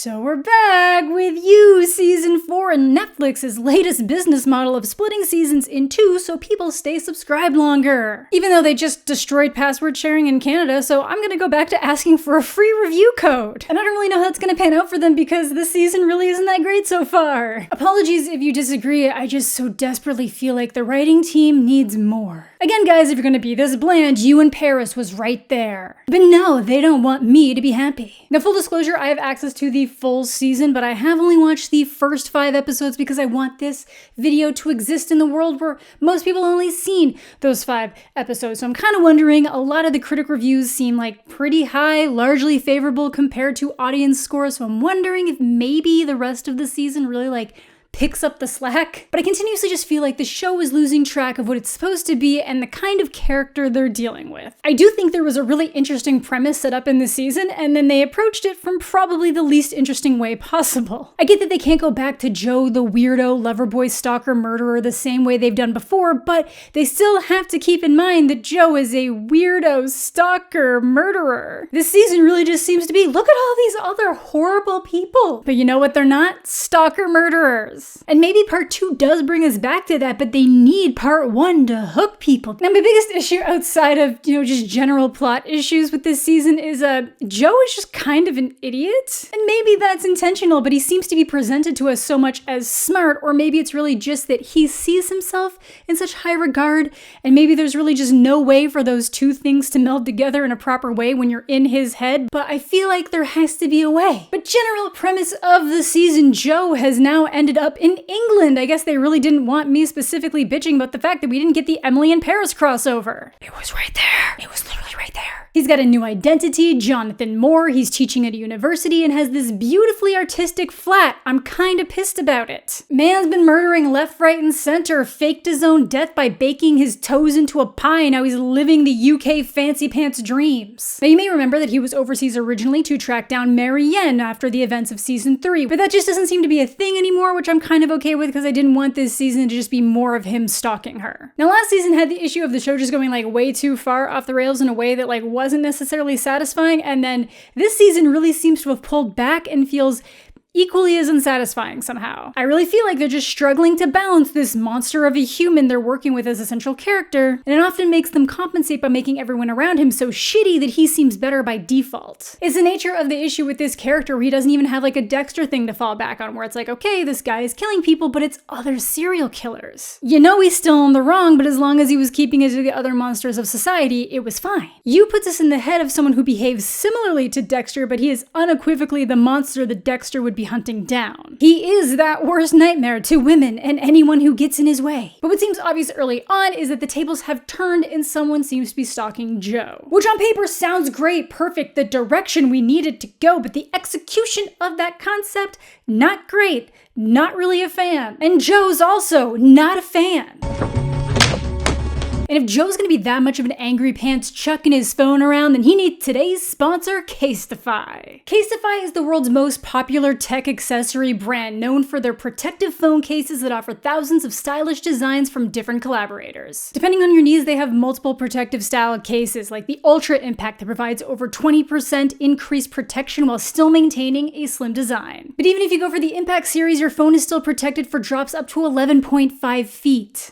So we're back with You, Season 4, and Netflix's latest business model of splitting seasons in two so people stay subscribed longer. Even though they just destroyed password sharing in Canada, so I'm gonna go back to asking for a free review code. And I don't really know how that's gonna pan out for them because this season really isn't that great so far. Apologies if you disagree, I just so desperately feel like the writing team needs more. Again, guys, if you're gonna be this bland, You in Paris was right there. But no, they don't want me to be happy. Now, full disclosure, I have access to the full season, but I have only watched the first 5 episodes because I want this video to exist in the world where most people only seen those 5 episodes. So I'm kind of wondering, a lot of the critic reviews seem like pretty high, largely favorable compared to audience scores. So I'm wondering if maybe the rest of the season really picks up the slack. But I continuously just feel like the show is losing track of what it's supposed to be and the kind of character they're dealing with. I do think there was a really interesting premise set up in this season, and then they approached it from probably the least interesting way possible. I get that they can't go back to Joe, the weirdo, lover boy, stalker, murderer the same way they've done before, but they still have to keep in mind that Joe is a weirdo, stalker, murderer. This season really just seems to be, look at all these other horrible people. But you know what they're not? Stalker murderers. And maybe part 2 does bring us back to that, but they need part 1 to hook people. Now, my biggest issue outside of, just general plot issues with this season is Joe is just kind of an idiot. And maybe that's intentional, but he seems to be presented to us so much as smart, or maybe it's really just that he sees himself in such high regard, and maybe there's really just no way for those two things to meld together in a proper way when you're in his head, but I feel like there has to be a way. But general premise of the season, Joe has now ended up in England. I guess they really didn't want me specifically bitching about the fact that we didn't get the Emily in Paris crossover. It was right there. It was literally right there. He's got a new identity, Jonathan Moore. He's teaching at a university and has this beautifully artistic flat. I'm kinda pissed about it. Man's been murdering left, right, and center, faked his own death by baking his toes into a pie. Now he's living the UK fancy pants dreams. Now you may remember that he was overseas originally to track down Marianne after the events of season 3, but that just doesn't seem to be a thing anymore, which I'm kind of okay with because I didn't want this season to just be more of him stalking her. Now last season had the issue of the show just going way too far off the rails in a way that wasn't necessarily satisfying, and then this season really seems to have pulled back and feels equally as unsatisfying somehow. I really feel like they're just struggling to balance this monster of a human they're working with as a central character, and it often makes them compensate by making everyone around him so shitty that he seems better by default. It's the nature of the issue with this character where he doesn't even have a Dexter thing to fall back on, where it's okay, this guy is killing people, but it's other serial killers. He's still in the wrong, but as long as he was keeping it to the other monsters of society, it was fine. You puts us in the head of someone who behaves similarly to Dexter, but he is unequivocally the monster that Dexter would be hunting down. He is that worst nightmare to women and anyone who gets in his way. But what seems obvious early on is that the tables have turned and someone seems to be stalking Joe. Which on paper sounds great, perfect, the direction we needed to go, but the execution of that concept, not great, not really a fan. And Joe's also not a fan. And if Joe's gonna be that much of an angry pants chucking his phone around, then he needs today's sponsor, Casetify. Casetify is the world's most popular tech accessory brand, known for their protective phone cases that offer thousands of stylish designs from different collaborators. Depending on your needs, they have multiple protective style cases, like the Ultra Impact that provides over 20% increased protection while still maintaining a slim design. But even if you go for the Impact series, your phone is still protected for drops up to 11.5 feet.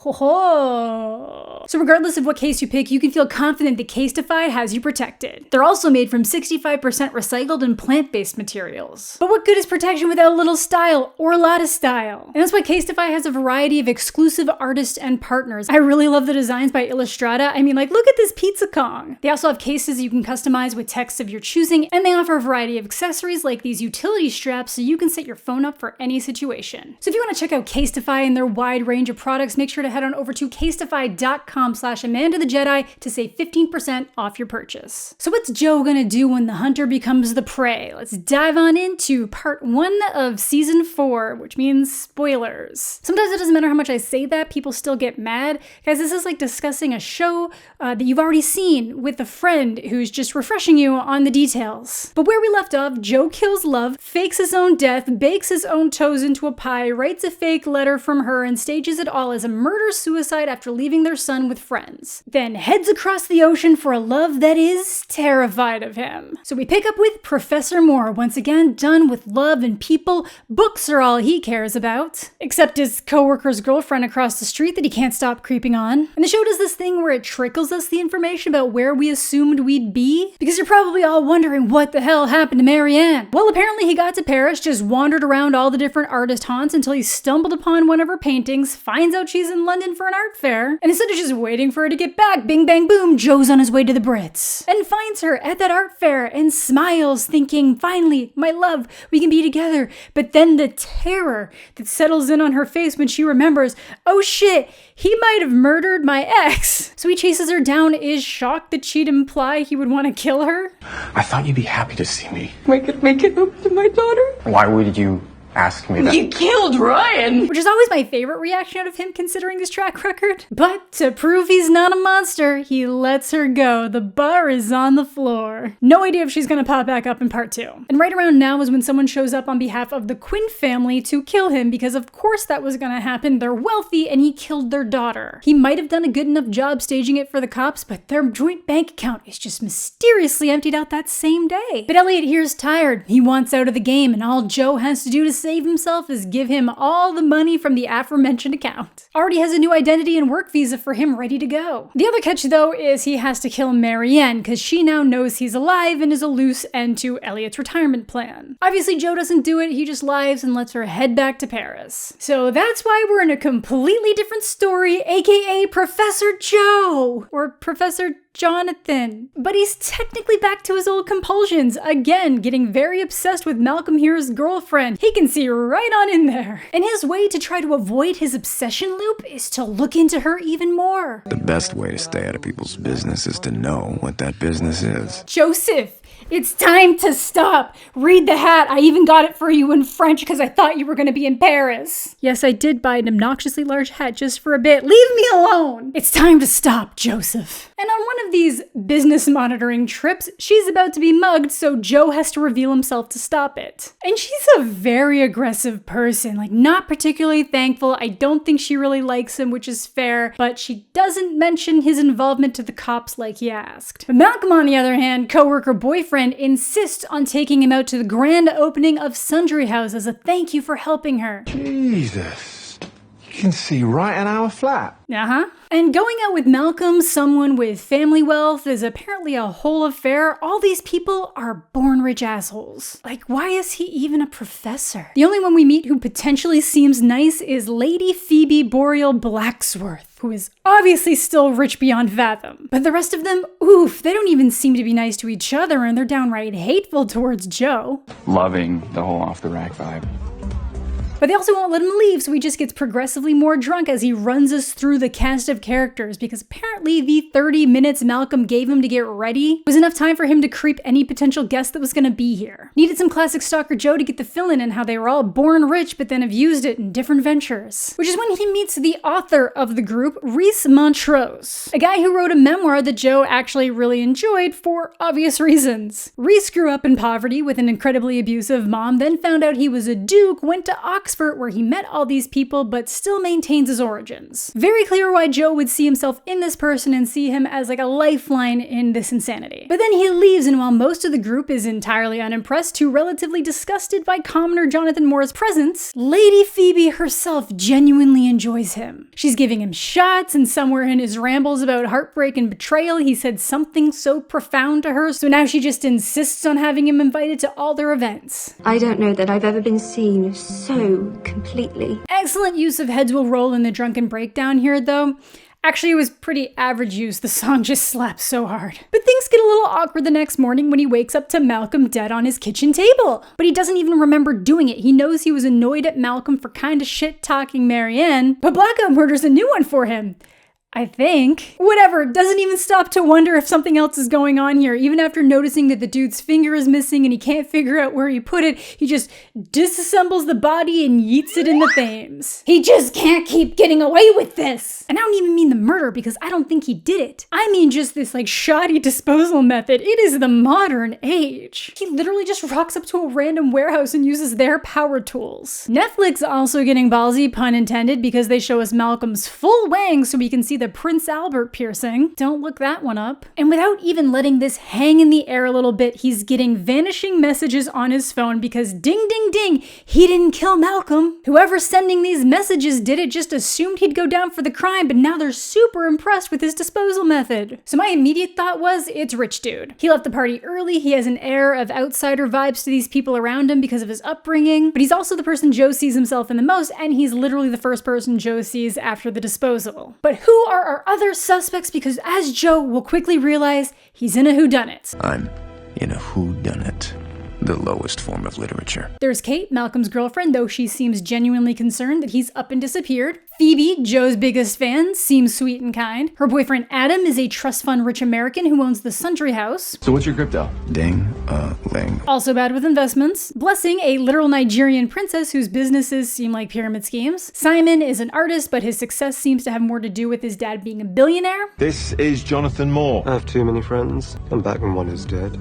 So regardless of what case you pick, you can feel confident that Casetify has you protected. They're also made from 65% recycled and plant-based materials. But what good is protection without a little style or a lot of style? And that's why Casetify has a variety of exclusive artists and partners. I really love the designs by Illustrata. Look at this Pizza Kong. They also have cases you can customize with texts of your choosing, and they offer a variety of accessories like these utility straps so you can set your phone up for any situation. So if you want to check out Casetify and their wide range of products, make sure to head on over to casetify.com/AmandaTheJedi to save 15% off your purchase. So what's Joe gonna do when the hunter becomes the prey? Let's dive on into part 1 of season 4, which means spoilers. Sometimes it doesn't matter how much I say that, people still get mad. Guys, this is like discussing a show that you've already seen with a friend who's just refreshing you on the details. But where we left off, Joe kills Love, fakes his own death, bakes his own toes into a pie, writes a fake letter from her, and stages it all as a murder murder-suicide after leaving their son with friends, then heads across the ocean for a love that is terrified of him. So we pick up with Professor Moore, once again done with love and people. Books are all he cares about, except his coworker's girlfriend across the street that he can't stop creeping on. And the show does this thing where it trickles us the information about where we assumed we'd be, because you're probably all wondering what the hell happened to Marianne. Well, apparently he got to Paris, just wandered around all the different artist haunts until he stumbled upon one of her paintings, finds out she's in London for an art fair, and instead of just waiting for her to get back, bing bang boom, Joe's on his way to the Brits, and finds her at that art fair and smiles, thinking, finally, my love, we can be together. But then the terror that settles in on her face when she remembers, oh shit, he might have murdered my ex. So he chases her down, is shocked that she'd imply he would want to kill her. I thought you'd be happy to see me. I could make it up to my daughter. Why would you ask me that? You killed Ryan! Which is always my favorite reaction out of him considering his track record. But to prove he's not a monster, he lets her go. The bar is on the floor. No idea if she's gonna pop back up in part 2. And right around now is when someone shows up on behalf of the Quinn family to kill him, because of course that was gonna happen. They're wealthy and he killed their daughter. He might have done a good enough job staging it for the cops, but their joint bank account is just mysteriously emptied out that same day. But Elliot here's tired. He wants out of the game, and all Joe has to do to save himself is give him all the money from the aforementioned account. Already has a new identity and work visa for him ready to go. The other catch though is he has to kill Marianne, because she now knows he's alive and is a loose end to Elliot's retirement plan. Obviously Joe doesn't do it, he just lies and lets her head back to Paris. So that's why we're in a completely different story, aka Professor Joe, or Professor Jonathan. But he's technically back to his old compulsions, again getting very obsessed with Malcolm here's girlfriend. He can see right on in there. And his way to try to avoid his obsession loop is to look into her even more. The best way to stay out of people's business is to know what that business is. Joseph, it's time to stop. Read the hat. I even got it for you in French because I thought you were going to be in Paris. Yes, I did buy an obnoxiously large hat just for a bit. Leave me alone. It's time to stop, Joseph. And on one of these business monitoring trips, she's about to be mugged, so Joe has to reveal himself to stop it. And she's a very aggressive person, like not particularly thankful. I don't think she really likes him, which is fair, but she doesn't mention his involvement to the cops like he asked. But Malcolm, on the other hand, coworker boyfriend, insists on taking him out to the grand opening of Sundry House as a thank you for helping her. Jesus, you can see right in our flat. And going out with Malcolm, someone with family wealth, is apparently a whole affair. All these people are born rich assholes. Like, why is he even a professor? The only one we meet who potentially seems nice is Lady Phoebe Boreal Blacksworth, who is obviously still rich beyond fathom. But the rest of them, oof, they don't even seem to be nice to each other, and they're downright hateful towards Joe. Loving the whole off-the-rack vibe. But they also won't let him leave, so he just gets progressively more drunk as he runs us through the cast of characters, because apparently the 30 minutes Malcolm gave him to get ready was enough time for him to creep any potential guest that was gonna be here. Needed some classic Stalker Joe to get the fill-in and how they were all born rich but then have used it in different ventures. Which is when he meets the author of the group, Rhys Montrose, a guy who wrote a memoir that Joe actually really enjoyed for obvious reasons. Rhys grew up in poverty with an incredibly abusive mom, then found out he was a duke, went to Oxford where he met all these people but still maintains his origins. Very clear why Joe would see himself in this person and see him as like a lifeline in this insanity. But then he leaves, and while most of the group is entirely unimpressed to relatively disgusted by commoner Jonathan Moore's presence, Lady Phoebe herself genuinely enjoys him. She's giving him shots, and somewhere in his rambles about heartbreak and betrayal he said something so profound to her, so now she just insists on having him invited to all their events. I don't know that I've ever been seen so completely. Excellent use of Heads Will Roll in the drunken breakdown here though. Actually, it was pretty average use. The song just slaps so hard. But things get a little awkward the next morning when he wakes up to Malcolm dead on his kitchen table. But he doesn't even remember doing it. He knows he was annoyed at Malcolm for kinda shit-talking Marianne, but Blackout murders a new one for him. I think. Whatever, doesn't even stop to wonder if something else is going on here. Even after noticing that the dude's finger is missing and he can't figure out where he put it, he just disassembles the body and yeets it in the Thames. He just can't keep getting away with this. And I don't even mean the murder because I don't think he did it. I mean just this like shoddy disposal method. It is the modern age. He literally just rocks up to a random warehouse and uses their power tools. Netflix also getting ballsy, pun intended, because they show us Malcolm's full wang so we can see the Prince Albert piercing. Don't look that one up. And without even letting this hang in the air a little bit, he's getting vanishing messages on his phone because ding ding ding, he didn't kill Malcolm. Whoever's sending these messages did it, just assumed he'd go down for the crime, but now they're super impressed with his disposal method. So my immediate thought was, it's Rich Dude. He left the party early, he has an air of outsider vibes to these people around him because of his upbringing, but he's also the person Joe sees himself in the most, and he's literally the first person Joe sees after the disposal. But who are our other suspects? Because as Joe will quickly realize, he's in a whodunit. I'm in a whodunit. The lowest form of literature. There's Kate, Malcolm's girlfriend, though she seems genuinely concerned that he's up and disappeared. Phoebe, Joe's biggest fan, seems sweet and kind. Her boyfriend Adam is a trust fund rich American who owns the Sundry House. So what's your crypto? Ding-a-ling. Also bad with investments. Blessing, a literal Nigerian princess whose businesses seem like pyramid schemes. Simon is an artist, but his success seems to have more to do with his dad being a billionaire. This is Jonathan Moore. I have too many friends. I'm back when one is dead.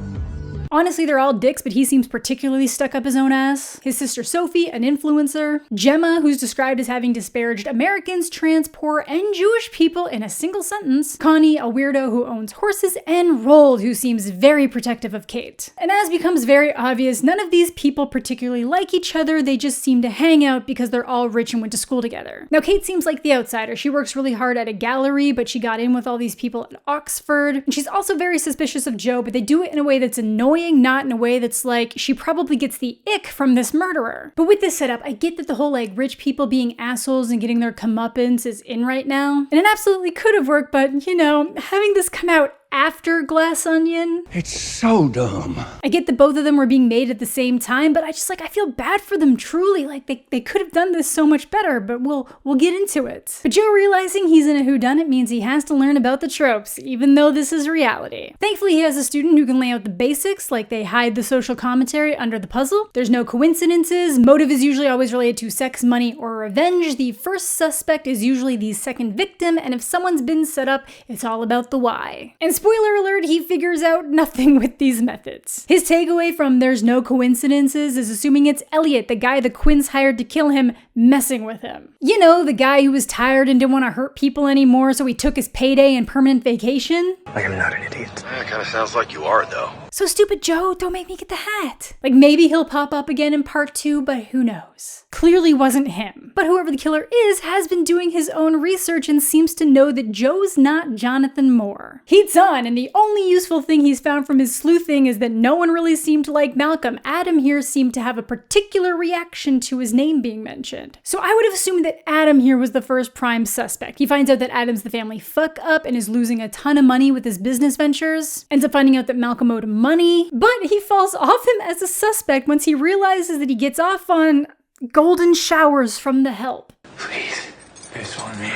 Honestly, they're all dicks, but he seems particularly stuck up his own ass. His sister Sophie, an influencer. Gemma, who's described as having disparaged Americans, trans, poor, and Jewish people in a single sentence. Connie, a weirdo who owns horses. And Roald, who seems very protective of Kate. And as becomes very obvious, none of these people particularly like each other. They just seem to hang out because they're all rich and went to school together. Now, Kate seems like the outsider. She works really hard at a gallery, but she got in with all these people at Oxford. And she's also very suspicious of Joe, but they do it in a way that's annoying, not in a way that's like, she probably gets the ick from this murderer. But with this setup, I get that the whole like rich people being assholes and getting their comeuppance is in right now. And it absolutely could have worked, but you know, having this come out after Glass Onion. It's so dumb. I get that both of them were being made at the same time, but I feel bad for them truly. Like they could have done this so much better, but we'll get into it. But Joe realizing he's in a whodunit means he has to learn about the tropes, even though this is reality. Thankfully, he has a student who can lay out the basics, like they hide the social commentary under the puzzle. There's no coincidences. Motive is usually always related to sex, money, or revenge. The first suspect is usually the second victim, and if someone's been set up, it's all about the why. And spoiler alert, he figures out nothing with these methods. His takeaway from there's no coincidences is assuming it's Elliot, the guy the Quinns hired to kill him, messing with him. You know, the guy who was tired and didn't want to hurt people anymore, so he took his payday and permanent vacation. I am not an idiot. That kind of sounds like you are, though. So stupid, Joe, don't make me get the hat. Like maybe he'll pop up again in part 2, but who knows? Clearly wasn't him. But whoever the killer is has been doing his own research and seems to know that Joe's not Jonathan Moore. Heat's on, and the only useful thing he's found from his sleuthing is that no one really seemed to like Malcolm. Adam here seemed to have a particular reaction to his name being mentioned. So I would have assumed that Adam here was the first prime suspect. He finds out that Adam's the family fuck up and is losing a ton of money with his business ventures. Ends up finding out that Malcolm owed him money, but he falls off him as a suspect once he realizes that he gets off on golden showers from the help. Please, this one, me.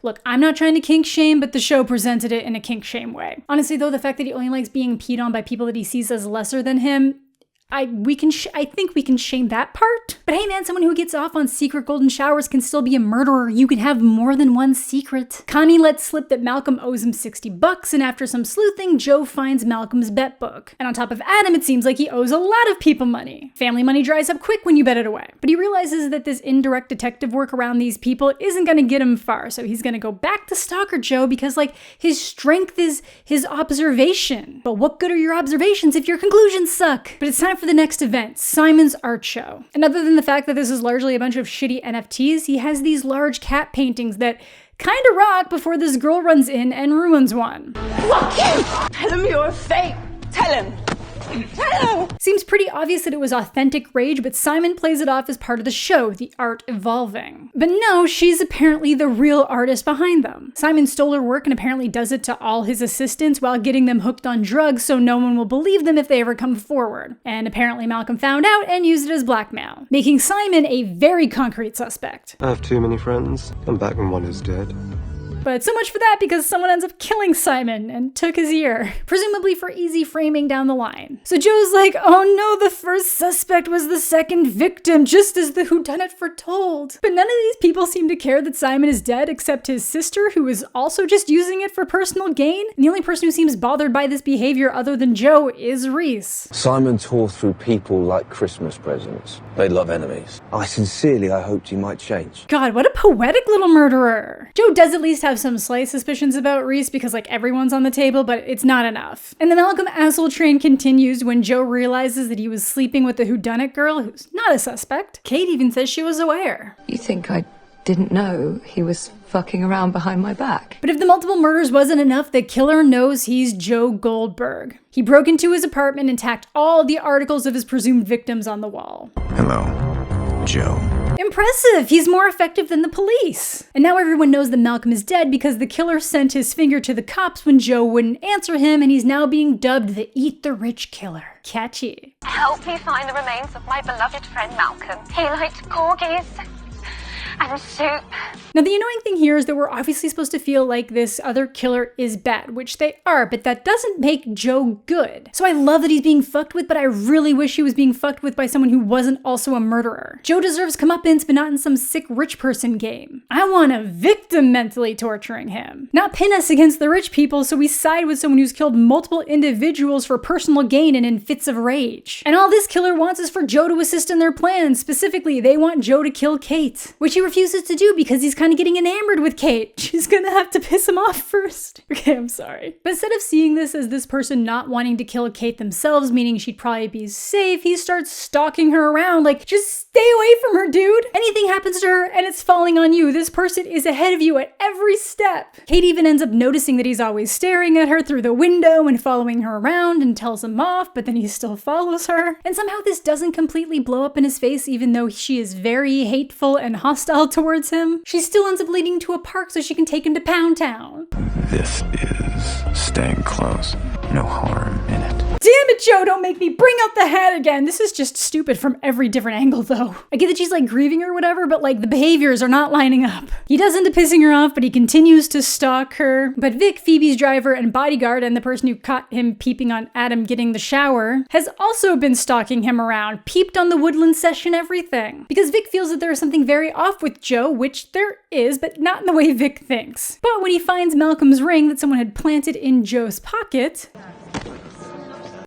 Look, I'm not trying to kink shame, but the show presented it in a kink shame way. Honestly though, the fact that he only likes being peed on by people that he sees as lesser than him, I think we can shame that part. But hey man, someone who gets off on secret golden showers can still be a murderer. You can have more than one secret. Connie lets slip that Malcolm owes him $60, and after some sleuthing, Joe finds Malcolm's bet book. And on top of Adam, it seems like he owes a lot of people money. Family money dries up quick when you bet it away. But he realizes that this indirect detective work around these people isn't gonna get him far, so he's gonna go back to Stalker Joe because like his strength is his observation. But what good are your observations if your conclusions suck? But it's time for the next event, Simon's art show. And other than the fact that this is largely a bunch of shitty NFTs, he has these large cat paintings that kinda rock before this girl runs in and ruins one. Fuck you! Tell him you're fake! Tell him! Tell him! Seems pretty obvious that it was authentic rage, but Simon plays it off as part of the show, the art evolving. But no, she's apparently the real artist behind them. Simon stole her work and apparently does it to all his assistants while getting them hooked on drugs so no one will believe them if they ever come forward. And apparently Malcolm found out and used it as blackmail, making Simon a very concrete suspect. I have too many friends. I'm back when one is dead. But so much for that, because someone ends up killing Simon and took his ear, presumably for easy framing down the line. So Joe's like, oh no, the first suspect was the second victim, just as the whodunit foretold. But none of these people seem to care that Simon is dead except his sister, who is also just using it for personal gain. And the only person who seems bothered by this behavior other than Joe is Rhys. Simon tore through people like Christmas presents. They love enemies. I hoped you might change. God, what a poetic little murderer. Joe does at least have some slight suspicions about Rhys because like everyone's on the table, but it's not enough. And the Malcolm asshole train continues when Joe realizes that he was sleeping with the whodunit girl who's not a suspect. Kate even says she was aware. You think I didn't know he was fucking around behind my back? But if the multiple murders wasn't enough, the killer knows he's Joe Goldberg. He broke into his apartment and tacked all the articles of his presumed victims on the wall. Hello, Joe. Impressive! He's more effective than the police. And now everyone knows that Malcolm is dead because the killer sent his finger to the cops when Joe wouldn't answer him, and he's now being dubbed the Eat the Rich Killer. Catchy. Help me find the remains of my beloved friend Malcolm. He liked corgis and soup. Now the annoying thing here is that we're obviously supposed to feel like this other killer is bad, which they are, but that doesn't make Joe good. So I love that he's being fucked with, but I really wish he was being fucked with by someone who wasn't also a murderer. Joe deserves comeuppance, but not in some sick rich person game. I want a victim mentally torturing him, not pin us against the rich people so we side with someone who's killed multiple individuals for personal gain and in fits of rage. And all this killer wants is for Joe to assist in their plans. Specifically, they want Joe to kill Kate, which he refuses to do because he's kind of getting enamored with Kate. She's gonna have to piss him off first. Okay, I'm sorry. But instead of seeing this as this person not wanting to kill Kate themselves, meaning she'd probably be safe, he starts stalking her around like, just stay away from her, dude. Anything happens to her and it's falling on you. This person is ahead of you at every step. Kate even ends up noticing that he's always staring at her through the window and following her around and tells him off, but then he still follows her. And somehow this doesn't completely blow up in his face, even though she is very hateful and hostile towards him. She still ends up leading to a park so she can take him to Pound Town. This is staying close. No harm in it. Damn it, Joe, don't make me bring out the hat again. This is just stupid from every different angle, though. I get that she's like grieving or whatever, but like the behaviors are not lining up. He does end up pissing her off, but he continues to stalk her. But Vic, Phoebe's driver and bodyguard, and the person who caught him peeping on Adam getting the shower, has also been stalking him around, peeped on the woodland session, everything. Because Vic feels that there is something very off with Joe, which there is, but not in the way Vic thinks. But when he finds Malcolm's ring that someone had planted in Joe's pocket,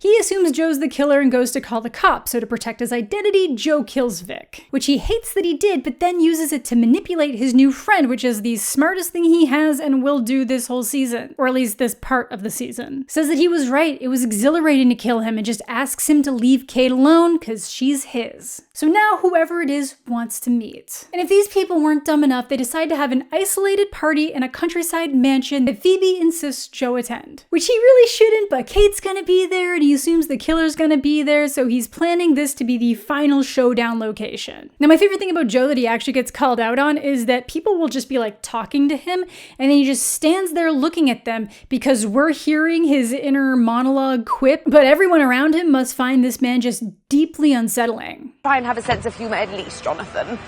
he assumes Joe's the killer and goes to call the cops, so to protect his identity, Joe kills Vic. Which he hates that he did, but then uses it to manipulate his new friend, which is the smartest thing he has and will do this whole season. Or at least this part of the season. Says that he was right, it was exhilarating to kill him, and just asks him to leave Kate alone, cause she's his. So now whoever it is wants to meet. And if these people weren't dumb enough, they decide to have an isolated party in a countryside mansion that Phoebe insists Joe attend. Which he really shouldn't, but Kate's gonna be there, and he assumes the killer's gonna be there, so he's planning this to be the final showdown location. Now my favorite thing about Joe that he actually gets called out on is that people will just be like talking to him, and then he just stands there looking at them because we're hearing his inner monologue quip, but everyone around him must find this man just deeply unsettling. Try and have a sense of humor at least, Jonathan.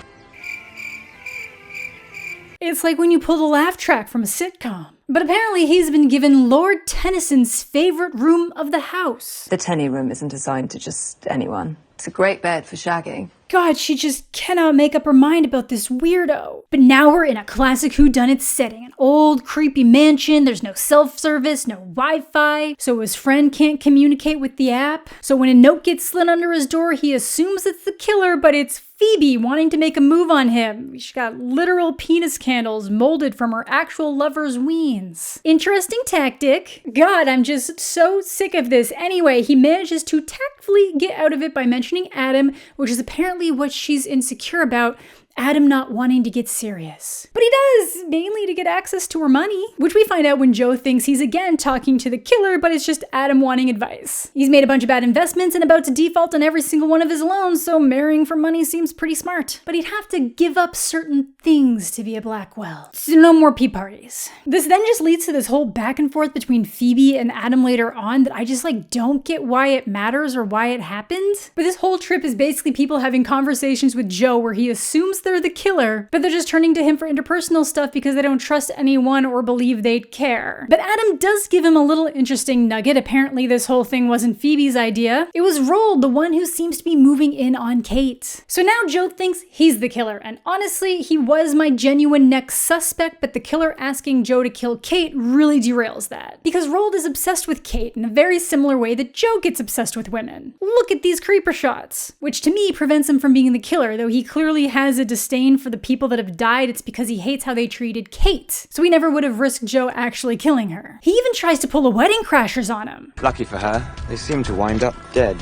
It's like when you pull the laugh track from a sitcom. But apparently he's been given Lord Tennyson's favorite room of the house. The Tenny room isn't assigned to just anyone. It's a great bed for shagging. God, she just cannot make up her mind about this weirdo. But now we're in a classic whodunit setting. An old, creepy mansion. There's no self-service, no Wi-Fi. So his friend can't communicate with the app. So when a note gets slid under his door, he assumes it's the killer, but it's Phoebe wanting to make a move on him. She got literal penis candles molded from her actual lover's weens. Interesting tactic. God, I'm just so sick of this. Anyway, he manages to tactfully get out of it by mentioning Adam, which is apparently what she's insecure about. Adam not wanting to get serious. But he does, mainly to get access to her money, which we find out when Joe thinks he's again talking to the killer, but it's just Adam wanting advice. He's made a bunch of bad investments and about to default on every single one of his loans, so marrying for money seems pretty smart. But he'd have to give up certain things to be a Blackwell. So no more pee parties. This then just leads to this whole back and forth between Phoebe and Adam later on that I just like don't get why it matters or why it happened. But this whole trip is basically people having conversations with Joe where he assumes they're the killer, but they're just turning to him for interpersonal stuff because they don't trust anyone or believe they'd care. But Adam does give him a little interesting nugget. Apparently this whole thing wasn't Phoebe's idea. It was Roald, the one who seems to be moving in on Kate. So now Joe thinks he's the killer, and honestly, he was my genuine next suspect, but the killer asking Joe to kill Kate really derails that. Because Roald is obsessed with Kate in a very similar way that Joe gets obsessed with women. Look at these creeper shots. Which to me prevents him from being the killer, though he clearly has a disdain for the people that have died. It's because he hates how they treated Kate. So he never would have risked Joe actually killing her. He even tries to pull a Wedding Crashers on him. Lucky for her, they seem to wind up dead.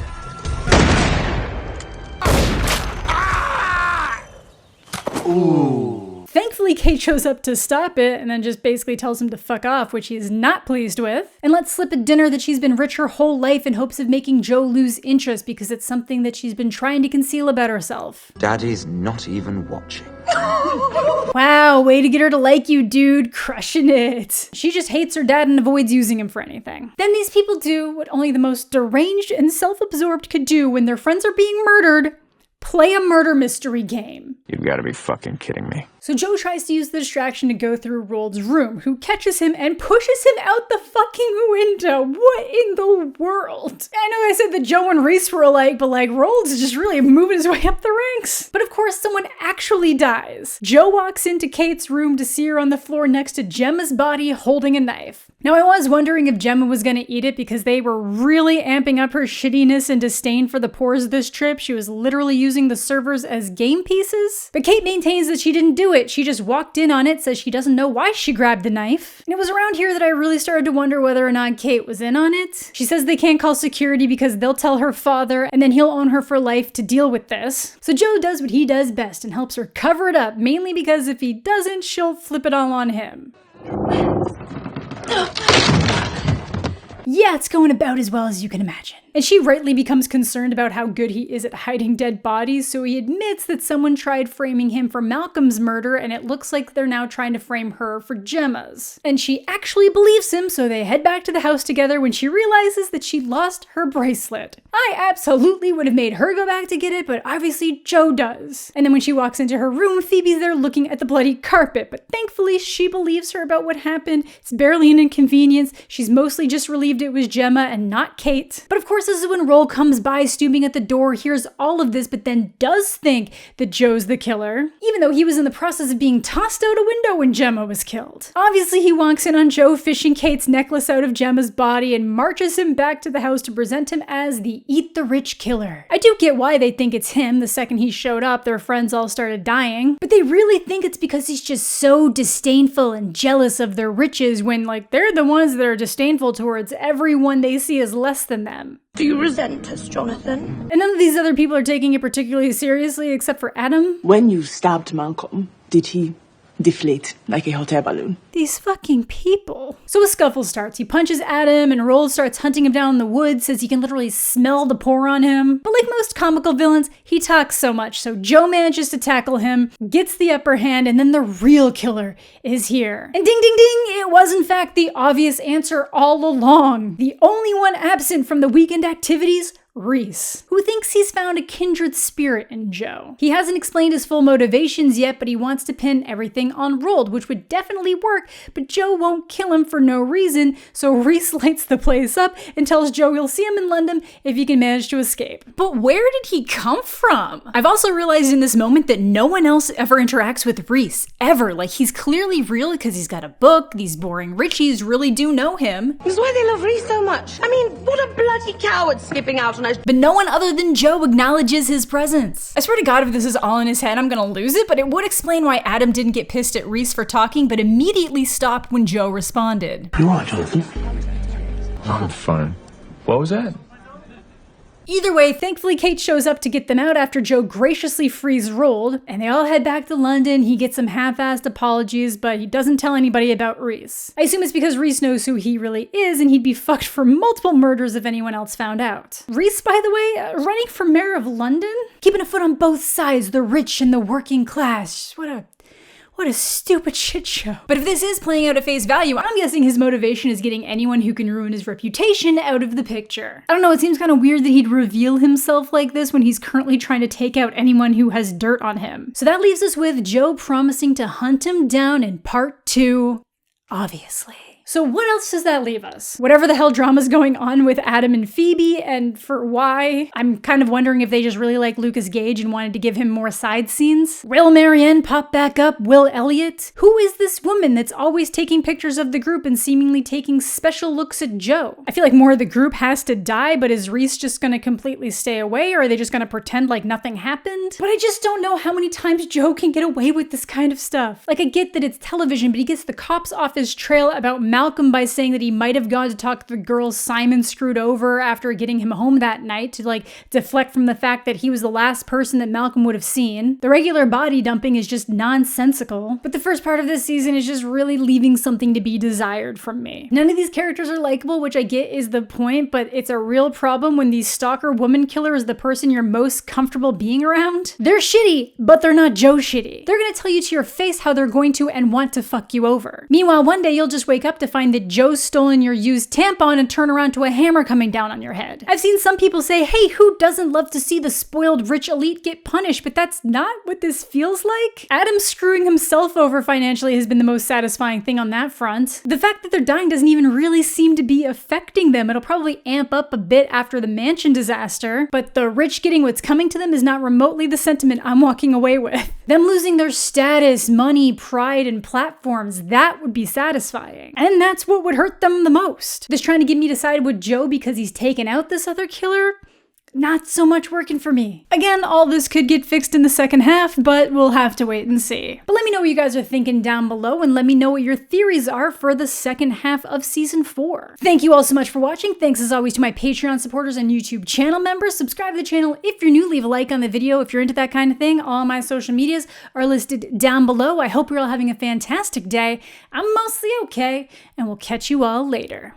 Ooh. Thankfully, Kate shows up to stop it and then just basically tells him to fuck off, which he's not pleased with, and lets slip a dinner that she's been rich her whole life in hopes of making Joe lose interest because it's something that she's been trying to conceal about herself. Daddy's not even watching. Wow, way to get her to like you, dude. Crushing it. She just hates her dad and avoids using him for anything. Then these people do what only the most deranged and self-absorbed could do when their friends are being murdered: play a murder mystery game. You've got to be fucking kidding me. So Joe tries to use the distraction to go through Roald's room, who catches him and pushes him out the fucking window. What in the world? I know I said that Joe and Rhys were alike, but like Roald's just really moving his way up the ranks. But of course, someone actually dies. Joe walks into Kate's room to see her on the floor next to Gemma's body holding a knife. Now, I was wondering if Gemma was going to eat it because they were really amping up her shittiness and disdain for the pores this trip. She was literally using the servers as game pieces. But Kate maintains that she didn't do it. She just walked in on it, says she doesn't know why she grabbed the knife. And it was around here that I really started to wonder whether or not Kate was in on it. She says they can't call security because they'll tell her father and then he'll own her for life to deal with this. So Joe does what he does best and helps her cover it up, mainly because if he doesn't, she'll flip it all on him. Yeah, it's going about as well as you can imagine. And she rightly becomes concerned about how good he is at hiding dead bodies, so he admits that someone tried framing him for Malcolm's murder, and it looks like they're now trying to frame her for Gemma's. And she actually believes him, so they head back to the house together when she realizes that she lost her bracelet. I absolutely would have made her go back to get it, but obviously Joe does. And then when she walks into her room, Phoebe's there looking at the bloody carpet, but thankfully she believes her about what happened. It's barely an inconvenience. She's mostly just relieved it was Gemma and not Kate. But of course, this is when Roald comes by, stooping at the door, hears all of this, but then does think that Joe's the killer, even though he was in the process of being tossed out a window when Gemma was killed. Obviously, he walks in on Joe fishing Kate's necklace out of Gemma's body and marches him back to the house to present him as the Eat the Rich killer. I do get why they think it's him. The second he showed up, their friends all started dying, but they really think it's because he's just so disdainful and jealous of their riches when, like, they're the ones that are disdainful towards everyone they see as less than them. Do you resent us, Jonathan? And none of these other people are taking it particularly seriously except for Adam. When you stabbed Malcolm, did he deflate like a hot air balloon? These fucking people. So a scuffle starts. He punches Adam and Roald starts hunting him down in the woods, says he can literally smell the pour on him. But like most comical villains, he talks so much, so Joe manages to tackle him, gets the upper hand, and then the real killer is here. And ding ding ding, it was in fact the obvious answer all along. The only one absent from the weekend activities, Rhys, who thinks he's found a kindred spirit in Joe. He hasn't explained his full motivations yet, but he wants to pin everything on Roald, which would definitely work, but Joe won't kill him for no reason, so Rhys lights the place up and tells Joe he'll see him in London if he can manage to escape. But where did he come from? I've also realized in this moment that no one else ever interacts with Rhys, ever. Like, he's clearly real because he's got a book, these boring richies really do know him. That's why they love Rhys so much. I mean, what a bloody coward skipping out on us. But no one other than Joe acknowledges his presence. I swear to God, if this is all in his head, I'm gonna lose it, but it would explain why Adam didn't get pissed at Rhys for talking, but immediately stopped when Joe responded. You alright, Jonathan? I'm fine. What was that? Either way, thankfully Kate shows up to get them out after Joe graciously frees Roald, and they all head back to London. He gets some half-assed apologies, but he doesn't tell anybody about Rhys. I assume it's because Rhys knows who he really is, and he'd be fucked for multiple murders if anyone else found out. Rhys, by the way, running for mayor of London? Keeping a foot on both sides, the rich and the working class. What What a stupid shit show. But if this is playing out at face value, I'm guessing his motivation is getting anyone who can ruin his reputation out of the picture. I don't know, it seems kind of weird that he'd reveal himself like this when he's currently trying to take out anyone who has dirt on him. So that leaves us with Joe promising to hunt him down in part 2, obviously. So what else does that leave us? Whatever the hell drama's going on with Adam and Phoebe, and for why, I'm kind of wondering if they just really like Lukas Gage and wanted to give him more side scenes. Will Marianne pop back up? Will Elliot? Who is this woman that's always taking pictures of the group and seemingly taking special looks at Joe? I feel like more of the group has to die, but is Rhys just gonna completely stay away, or are they just gonna pretend like nothing happened? But I just don't know how many times Joe can get away with this kind of stuff. Like, I get that it's television, but he gets the cops off his trail about Malcolm by saying that he might have gone to talk to the girls Simon screwed over after getting him home that night to like deflect from the fact that he was the last person that Malcolm would have seen. The regular body dumping is just nonsensical, but the first part of this season is just really leaving something to be desired from me. None of these characters are likable, which I get is the point, but it's a real problem when the stalker woman killer is the person you're most comfortable being around. They're shitty, but they're not Joe shitty. They're gonna tell you to your face how they're going to and want to fuck you over. Meanwhile, one day you'll just wake up to find that Joe's stolen your used tampon and turn around to a hammer coming down on your head. I've seen some people say, hey, who doesn't love to see the spoiled rich elite get punished? But that's not what this feels like. Adam screwing himself over financially has been the most satisfying thing on that front. The fact that they're dying doesn't even really seem to be affecting them. It'll probably amp up a bit after the mansion disaster, but the rich getting what's coming to them is not remotely the sentiment I'm walking away with. Them losing their status, money, pride, and platforms, that would be satisfying. And that's what would hurt them the most. This trying to get me to side with Joe because he's taken out this other killer? Not so much working for me. Again, all this could get fixed in the second half, but we'll have to wait and see. But let me know what you guys are thinking down below, and let me know what your theories are for the second half of season 4. Thank you all so much for watching. Thanks as always to my Patreon supporters and YouTube channel members. Subscribe to the channel if you're new, leave a like on the video if you're into that kind of thing. All my social medias are listed down below. I hope you're all having a fantastic day. I'm mostly okay, and we'll catch you all later.